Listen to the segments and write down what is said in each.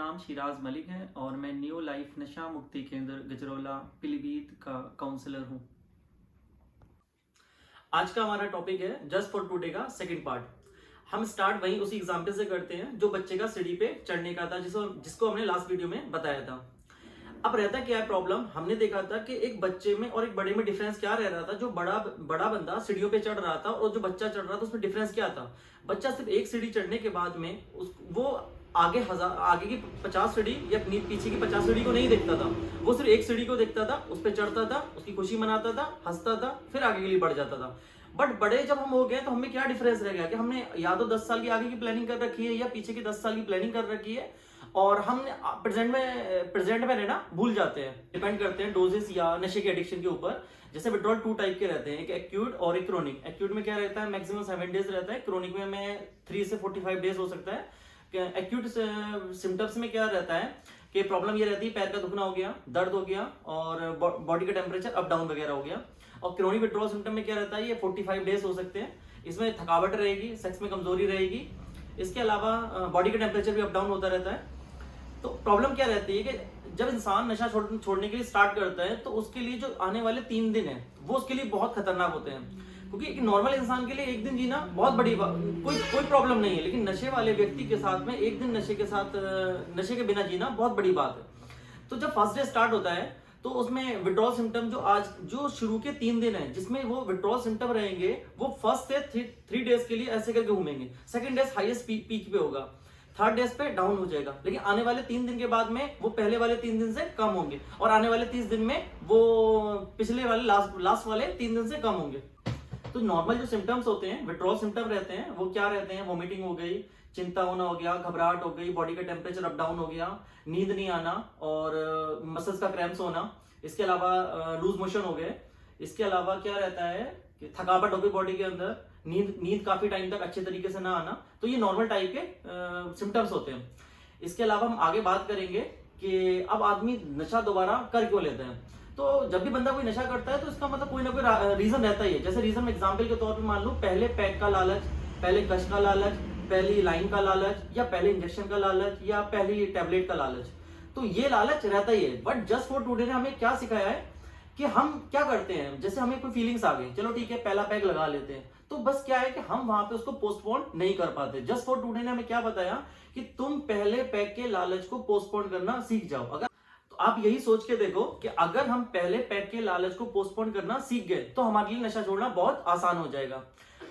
नाम शिराज मलिक है और मैं न्यू लाइफ नशा मुक्ति केंद्र गजरौला पीलीभीत का काउंसलर हूँ। आज का हमारा टॉपिक है जस्ट फॉर टुडे का सेकंड पार्ट। हम स्टार्ट वहीं उसी एग्जाम्पल से करते हैं जो बच्चे का सीढ़ी पे चढ़ने का था, जिसको हमने लास्ट वीडियो में बताया था। अब रहता क्या है प्रॉब्लम, हमने देखा था कि एक बच्चे में और एक बड़े में डिफरेंस क्या रह रहा था। जो बड़ा बंदा सीढ़ियों पे चढ़ रहा था और जो बच्चा चढ़ रहा था उसमें डिफरेंस क्या था। बच्चा सिर्फ एक सीढ़ी चढ़ने के बाद में वो आगे की 50 सीढ़ी या पीछे की 50 सीढ़ी को नहीं देखता था। वो सिर्फ एक सीढ़ी को देखता था, उस पर चढ़ता था, उसकी खुशी मनाता था, हंसता था, फिर आगे के लिए बढ़ जाता था। बट बड़े जब हम हो गए तो हमें क्या डिफरेंस रह गया कि हमने या तो 10 साल की आगे की प्लानिंग कर रखी है या पीछे की 10 साल की प्लानिंग कर रखी है और हम प्रेजेंट में रहना भूल जाते हैं। डिपेंड करते हैं डोजेस या नशे के एडिक्शन के ऊपर। जैसे विड्रॉल 2 टाइप के रहते हैं, एक एक्यूट और एक क्रोनिक। एक्यूट में क्या रहता है, मैक्सिमम 7 डेज रहता है। क्रोनिक में 3 से 45 डेज हो सकता है। एक्यूट सिम्टम्स में क्या रहता है कि प्रॉब्लम ये रहती है पैर का दुखना हो गया, दर्द हो गया और बॉडी का टेम्परेचर अप डाउन वगैरह हो गया। और क्रोनिक विड्रॉल सिम्टम में क्या रहता है, ये 45 डेज हो सकते हैं। इसमें थकावट रहेगी, सेक्स में कमजोरी रहेगी, इसके अलावा बॉडी का टेम्परेचर भी अप डाउन होता रहता है। तो प्रॉब्लम क्या रहती है कि जब इंसान नशा छोड़ने के लिए स्टार्ट करता है तो उसके लिए जो आने वाले 3 दिन है वो उसके लिए बहुत खतरनाक होते हैं। क्योंकि एक नॉर्मल इंसान के लिए एक दिन जीना बहुत बड़ी कोई प्रॉब्लम नहीं है, लेकिन नशे वाले व्यक्ति के साथ में एक दिन नशे के बिना जीना बहुत बड़ी बात है। तो जब फर्स्ट डे स्टार्ट होता है तो उसमें विड्रॉल सिम्टम जो शुरू के 3 दिन है जिसमें वो विड्रॉल सिम्टम रहेंगे, वो फर्स्ट से 3 डेज के लिए ऐसे करके घूमेंगे। सेकंड डेज हाईएस्ट पीक पे होगा, थर्ड डेज पे डाउन हो जाएगा। लेकिन आने वाले 3 दिन के बाद में वो पहले वाले 3 दिन से कम होंगे और आने वाले 30 दिन में वो पिछले वाले लास्ट वाले 3 दिन से कम होंगे। तो नॉर्मल जो सिम्टम्स होते हैं, विड्रॉल सिम्टम रहते हैं, वो क्या रहते हैं, वोमिटिंग हो गई, चिंता होना हो गया, घबराहट हो गई, बॉडी का टेम्परेचर अप डाउन हो गया, नींद नहीं आना और मसल्स का क्रैम्प्स होना, इसके अलावा लूज मोशन हो गए। इसके अलावा क्या रहता है कि थकावट हो गई बॉडी के अंदर, नींद काफी टाइम तक अच्छे तरीके से ना आना। तो ये नॉर्मल टाइप के सिम्टम्स होते हैं। इसके अलावा हम आगे बात करेंगे कि अब आदमी नशा दोबारा कर क्यों लेता है। तो जब भी बंदा कोई नशा करता है तो इसका मतलब कोई ना कोई रीजन रहता ही है। जैसे रीजन एग्जांपल के तौर पे मान लो, पहले पैक का लालच, पहले कश का लालच, पहली लाइन का लालच या पहले इंजेक्शन का लालच या पहली टैबलेट का लालच। तो ये लालच रहता ही है। बट जस्ट फॉर टुडे ने हमें क्या सिखाया है कि हम क्या करते हैं, जैसे हमें कोई फीलिंग्स आ गई, चलो ठीक है पहला पैक लगा लेते हैं, तो बस क्या है कि हम वहां पे उसको पोस्टपोन नहीं कर पाते। जस्ट फॉर टुडे ने हमें क्या बताया कि तुम पहले पैक के लालच को पोस्टपोन करना सीख जाओ। अगर तो आप यही सोच के देखो कि अगर हम पहले पैक के लालच को पोस्टपोन करना सीख गए तो हमारे लिए नशा छोड़ना बहुत आसान हो जाएगा।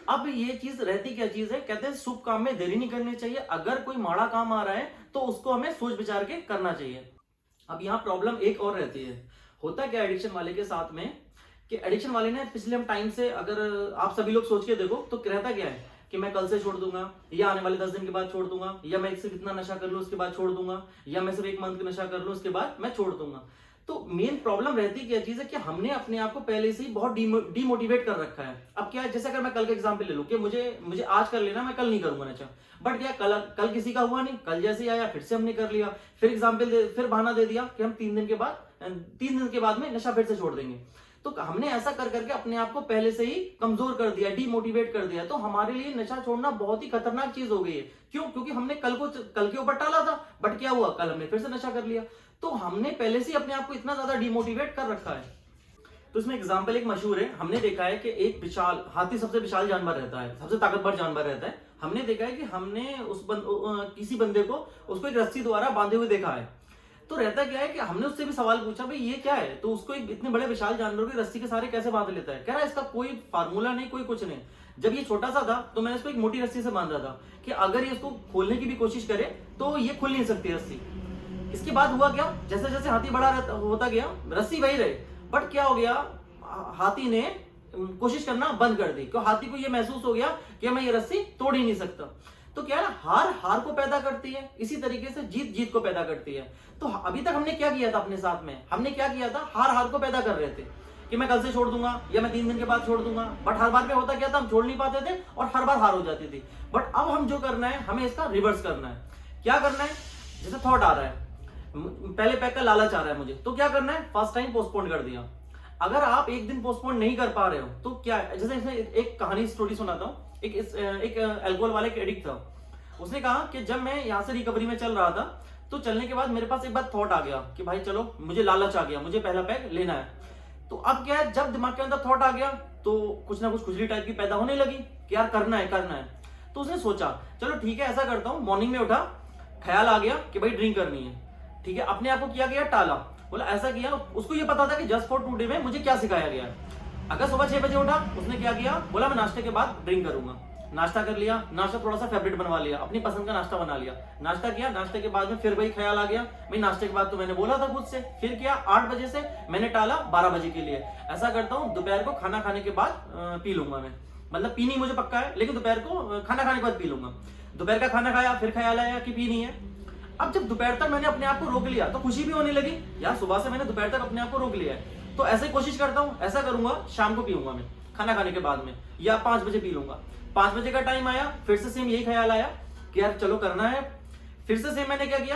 अब ये चीज रहती क्या चीज है, कहते हैं शुभ काम में देरी नहीं करनी चाहिए। अगर कोई माड़ा काम आ रहा है तो उसको हमें सोच विचार के करना चाहिए। अब यहाँ प्रॉब्लम एक और रहती है, होता क्या एडिक्शन वाले के साथ में कि एडिक्शन वाले ने पिछले टाइम से, अगर आप सभी लोग सोच के देखो तो रहता क्या है कि मैं कल से छोड़ दूंगा या आने वाले 10 दिन के बाद छोड़ दूंगा या मैं सिर्फ इतना नशा कर लूं उसके बाद छोड़ दूंगा या मैं सिर्फ 1 मंथ का नशा कर लूं उसके बाद मैं छोड़ दूंगा। तो मेन प्रॉब्लम रहती क्या चीज है कि हमने अपने आप को पहले से ही बहुत डिमोटिवेट कर रखा है। अब क्या है, जैसे अगर मैं कल का एग्जांपल ले लूं कि मुझे आज कर लेना, मैं कल नहीं करूंगा नशा। बट क्या कल किसी का हुआ नहीं, कल जैसे आया फिर से हमने कर लिया, फिर बहाना दे दिया कि हम 3 दिन के बाद में नशा फिर से छोड़ देंगे। तो हमने ऐसा कर करके अपने आप को पहले से ही कमजोर कर दिया, डिमोटिवेट कर दिया। तो हमारे लिए नशा छोड़ना बहुत ही खतरनाक चीज हो गई है। क्यों? क्योंकि हमने कल के ऊपर टाला था, बट क्या हुआ, कल हमने फिर से नशा कर लिया। तो हमने पहले से अपने आप को इतना ज्यादा डिमोटिवेट कर रखा है। तो इसमें एग्जाम्पल एक मशहूर है, हमने देखा है कि एक विशाल हाथी सबसे विशाल जानवर रहता है, सबसे ताकतवर जानवर रहता है। हमने देखा है कि हमने किसी बंदे को उसको एक रस्सी द्वारा बांधे हुए देखा है। तो रहता क्या है कि हमने उससे भी सवाल पूछा, भाई ये क्या है, तो उसको एक इतने बड़े विशाल जानवर की रस्सी के सहारे कैसे बांध लेता है। कह रहा है इसका कोई फार्मूला नहीं, कोई कुछ नहीं। जब ये छोटा सा था तो मैंने इसको एक मोटी रस्सी से बांधा था कि अगर ये इसको खोलने की भी कोशिश करे तो ये खुल नहीं सकती रस्सी। इसके बाद हुआ क्या, जैसे जैसे हाथी बड़ा होता गया रस्सी वही रहे, बट क्या हो गया, हाथी ने कोशिश करना बंद कर दी। क्यों? हाथी को ये महसूस हो गया कि मैं ये रस्सी तोड़ ही नहीं सकता। तो क्या है, हार को पैदा करती है, इसी तरीके से जीत को पैदा करती है। तो अभी तक हमने क्या किया था अपने साथ में, हमने क्या किया था, हार को पैदा कर रहे थे कि मैं कल से छोड़ दूंगा या मैं 3 दिन के बाद छोड़ दूंगा। बट हर बार में होता क्या था, हम छोड़ नहीं पाते थे और हर बार हार हो जाती थी। बट अब हम जो करना है, हमें इसका रिवर्स करना है। क्या करना है, जैसे थॉट आ रहा है, पहले पैक का लालच आ रहा है मुझे, तो क्या करना है, फर्स्ट टाइम पोस्टपोन कर दिया। अगर आप एक दिन पोस्टपोन नहीं कर पा रहे हो तो क्या है, जैसे इसमें एक कहानी स्टोरी सुनाता हूँ। एक अल्कोहल वाला एक एडिक्ट था, उसने कहा कि जब मैं यहाँ से रिकवरी में चल रहा था तो चलने के बाद मेरे पास एक बार थॉट आ गया कि भाई चलो, मुझे लालच आ गया, मुझे पहला पैक लेना है। तो अब क्या है, जब दिमाग के अंदर थॉट आ गया तो कुछ ना कुछ खुजली टाइप की पैदा होने लगी कि यार करना है करना है। तो उसने सोचा चलो ठीक है, ऐसा करता हूँ, मॉर्निंग में उठा, ख्याल आ गया कि भाई ड्रिंक करनी है, ठीक है, अपने आप को किया गया टाला, बोला ऐसा किया। उसको ये पता था कि जस्ट फॉर टुडे में मुझे क्या सिखाया गया है। अगर सुबह 6 बजे उठा, उसने क्या किया, बोला मैं नाश्ते के बाद ड्रिंक करूंगा। नाश्ता कर लिया, नाश्ता थोड़ा सा फेवरेट बनवा लिया, अपनी पसंद का नाश्ता बना लिया, नाश्ता किया, नाश्ते के बाद में फिर वही ख्याल आ गया, भाई नाश्ते के बाद तो मैंने बोला था खुद से, फिर किया 8 बजे से मैंने टाला 12 बजे के लिए। ऐसा करता हूँ दोपहर को खाना खाने के बाद पी लूंगा मैं, मतलब पीनी मुझे पक्का है, लेकिन दोपहर को खाना खाने के बाद पी लूंगा। दोपहर का खाना खाया, फिर ख्याल आया कि पीनी है। अब जब दोपहर तक मैंने अपने आप को रोक लिया तो खुशी भी होने लगी, यार सुबह से मैंने दोपहर तक अपने आप को रोक लिया है। तो ऐसे कोशिश करता हूँ, ऐसा करूंगा शाम को पीऊंगा मैं खाना खाने के बाद में, या 5 बजे पी लूंगा। 5 बजे का टाइम आया, फिर से सेम यही ख्याल आया कि यार चलो करना है। फिर से सेम मैंने क्या किया,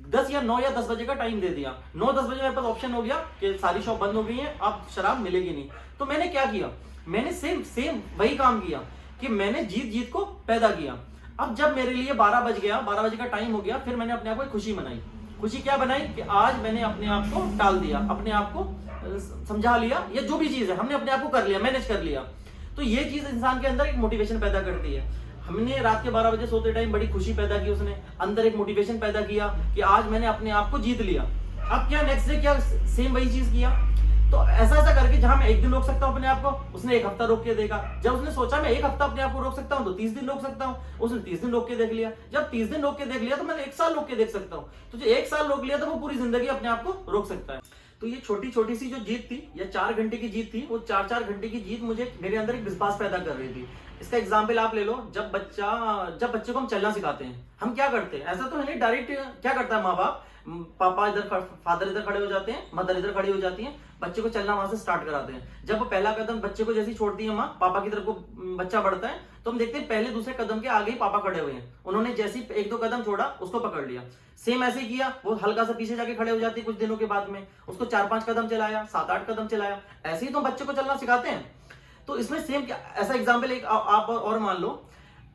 10 या 9 या 10 बजे का टाइम दे दिया। 9-10 बजे मेरे पास ऑप्शन हो गया कि सारी शॉप बंद हो गई है, अब शराब मिलेगी नहीं। तो मैंने क्या किया, मैंने सेम वही काम किया कि मैंने जीत को पैदा किया। अब जब मेरे लिए 12 बज गया, 12 बजे का टाइम हो गया, फिर मैंने अपने आप को एक खुशी बनाई। खुशी क्या बनाई कि आज मैंने अपने आप को टाल दिया, अपने आप को समझा लिया, या जो भी चीज है हमने अपने आप को कर लिया, मैनेज कर लिया। तो ये चीज इंसान के अंदर एक मोटिवेशन पैदा करती है। हमने रात के 12 बजे सोते टाइम बड़ी खुशी पैदा की, उसने अंदर एक मोटिवेशन पैदा किया कि आज मैंने अपने आप को जीत लिया। अब क्या नेक्स्ट डे क्या सेम वही चीज किया। तो ऐसा करके जहां मैं 1 दिन रोक सकता हूं अपने आप को, उसने 1 हफ्ता रोक के देखा। जब उसने सोचा मैं 1 हफ्ता अपने आप को रोक सकता हूं तो 30 दिन रोक सकता हूं, उसने 30 दिन रोक के देख लिया। जब 30 दिन रोक के देख लिया तो मैंने 1 साल रोक के देख सकता हूं। तो जो 1 साल रोक लिया तो वो पूरी जिंदगी अपने आप को रोक सकता है। तो ये छोटी छोटी सी जो जीत थी, या 4 घंटे की जीत थी, वो 4-4 घंटे की जीत मुझे मेरे अंदर एक विश्वास पैदा कर रही थी। इसका एग्जाम्पल आप ले लो, जब बच्चे को हम चलना सिखाते हैं, हम क्या करते हैं, ऐसा तो है नहीं डायरेक्ट क्या करता है माँ बाप, पापा इधर, फादर इधर खड़े हो जाते हैं, मदर इधर खड़ी हो जाती है, बच्चे को चलना वहां से स्टार्ट कराते हैं। जब वो पहला कदम बच्चे को जैसे छोड़ती है माँ, पापा की तरफ को बच्चा बढ़ता है, तो हम देखते हैं पहले दूसरे कदम के आगे ही पापा खड़े हुए हैं, उन्होंने जैसे 1-2 कदम छोड़ा उसको पकड़ लिया। सेम ऐसे ही किया, वो हल्का सा पीछे जाके खड़े हो जाती है, कुछ दिनों के बाद में उसको 4-5 कदम चलाया, 7-8 कदम चलाया, ऐसे ही तो बच्चे को चलना सिखाते हैं। तो इसमें सेम ऐसा एग्जाम्पल एक आप और मान लो,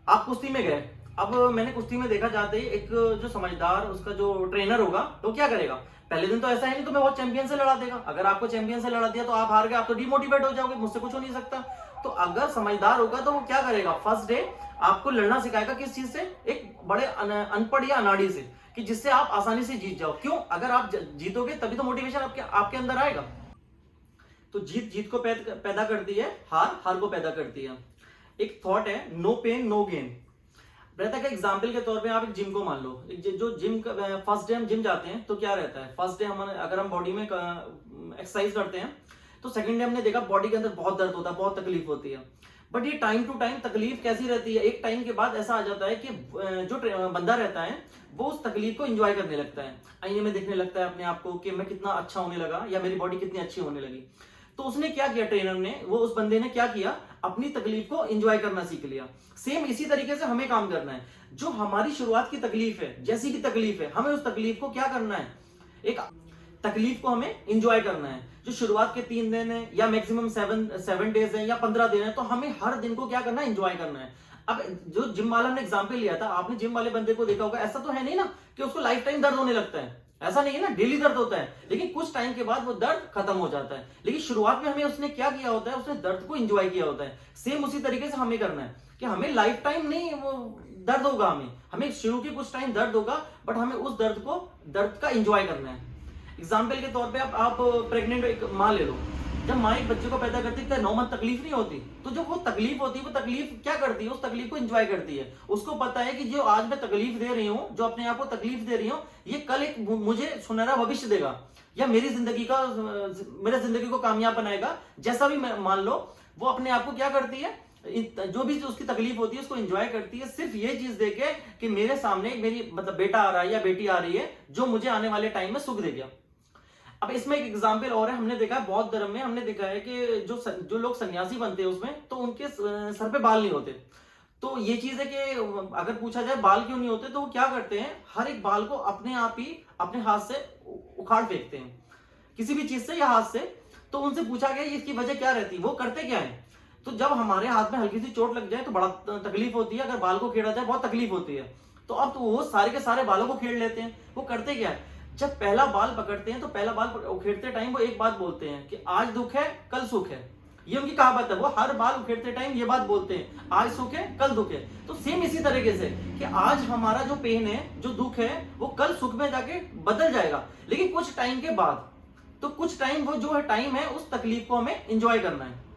आप कुश्ती में गए। अब मैंने कुश्ती में देखा जाते ही एक जो समझदार उसका जो ट्रेनर होगा तो क्या करेगा, पहले दिन तो ऐसा है नहीं तो मैं वो चैंपियन से लड़ा देगा। अगर आपको चैंपियन से लड़ा दिया तो आप हार गए, आप तो डिमोटिवेट हो जाओगे, मुझसे कुछ हो नहीं सकता। तो अगर समझदार होगा तो वो क्या करेगा, फर्स्ट डे आपको लड़ना सिखाएगा, किस चीज से, एक बड़े अनपढ़ या अनाड़ी से, कि जिससे आप आसानी से जीत जाओ। क्यों, अगर आप जीतोगे तभी तो मोटिवेशन आपके अंदर आएगा। तो जीत को पैदा करती है, हार को पैदा करती है। एक थॉट है, नो पेन नो गेन। रहता है एग्जाम्पल के तौर पे आप एक जिम को मान लो, जो जिम फर्स्ट डे हम जिम जाते हैं तो क्या रहता है, फर्स्ट डे अगर हम बॉडी में एक्सरसाइज करते हैं तो सेकंड डे हमने देखा बॉडी के अंदर बहुत दर्द होता है, बहुत तकलीफ होती है। बट ये टाइम टू टाइम तकलीफ कैसी रहती है, एक टाइम के बाद ऐसा आ जाता है कि जो बंदा रहता है वो उस तकलीफ को एंजॉय करने लगता है, आईने में देखने लगता है अपने आप को कि मैं कितना अच्छा होने लगा, या मेरी बॉडी कितनी अच्छी होने लगी। तो उसने क्या किया, ट्रेनर ने, वो उस बंदे ने क्या किया, अपनी तकलीफ को एंजॉय करना सीख लिया। सेम इसी तरीके से हमें काम करना है। जो हमारी शुरुआत की तकलीफ है, जैसी की तकलीफ है, हमें उस तकलीफ को क्या करना है, एक तकलीफ को हमें एंजॉय करना है। जो शुरुआत के 3 दिन है, या मैक्सिमम 7 डेज है, या 15 दिन है, तो हमें हर दिन को क्या करना है, एंजॉय करना है। अब जो जिम वाला ने एग्जाम्पल लिया था, आपने जिम वाले बंदे को देखा होगा, ऐसा तो है नहीं ना कि उसको लाइफ टाइम दर्द होने लगता है, ऐसा नहीं है ना, डेली दर्द होता है, लेकिन कुछ टाइम के बाद वो दर्द खत्म हो जाता है। लेकिन शुरुआत में हमें उसने क्या किया होता है, उसने दर्द को एंजॉय किया होता है। सेम उसी तरीके से हमें करना है कि हमें लाइफ टाइम नहीं वो दर्द होगा, हमें शुरू के कुछ टाइम दर्द होगा, बट हमें उस दर्द का एंजॉय करना है। एग्जाम्पल के तौर पे आप प्रेग्नेंट एक माँ ले लो, जब माँ एक बच्चे को पैदा करती है 9 मंथ तकलीफ नहीं होती, तो जो वो तकलीफ होती है, वो तकलीफ क्या करती है, उस तकलीफ को एंजॉय करती है। उसको पता है कि जो आज मैं तकलीफ दे रही हूँ, जो अपने आप को तकलीफ दे रही हूँ, ये कल एक मुझे सुनहरा भविष्य देगा, या मेरी जिंदगी को कामयाब बनाएगा। जैसा भी मान लो, वो अपने आप को क्या करती है, जो भी उसकी तकलीफ होती है उसको एंजॉय करती है, सिर्फ ये चीज देके कि मेरे सामने मेरी मतलब बेटा आ रहा है या बेटी आ रही है जो मुझे आने वाले टाइम में सुख देगा। अब इसमें एक एग्जाम्पल और है, हमने देखा है बौद्ध धर्म में, हमने देखा है कि जो लोग सन्यासी बनते हैं उसमें, तो उनके सर पे बाल नहीं होते। तो ये चीज है कि अगर पूछा जाए बाल क्यों नहीं होते, तो वो क्या करते हैं, हर एक बाल को अपने आप ही अपने हाथ से उखाड़ फेंकते हैं, किसी भी चीज से या हाथ से। तो उनसे पूछा गया इसकी वजह क्या रहती है, वो करते क्या है। तो जब हमारे हाथ में हल्की सी चोट लग जाए तो बड़ा तकलीफ होती है, अगर बाल को खेड़ा जाए बहुत तकलीफ होती है। तो अब तो वो सारे के सारे बालों को खेड़ लेते हैं। वो करते क्या है, जब पहला बाल पकड़ते हैं तो पहला बाल उखेड़ते टाइम वो एक बात बोलते हैं कि आज दुख है कल सुख है। ये उनकी कहावत है, वो हर बाल उखेड़ते टाइम ये बात बोलते हैं, आज सुख है कल दुख है। तो सेम इसी तरीके से कि आज हमारा जो पेन है, जो दुख है, वो कल सुख में जाके बदल जाएगा, लेकिन कुछ टाइम के बाद। तो कुछ टाइम वो जो है टाइम है, उस तकलीफ को हमें एंजॉय करना है।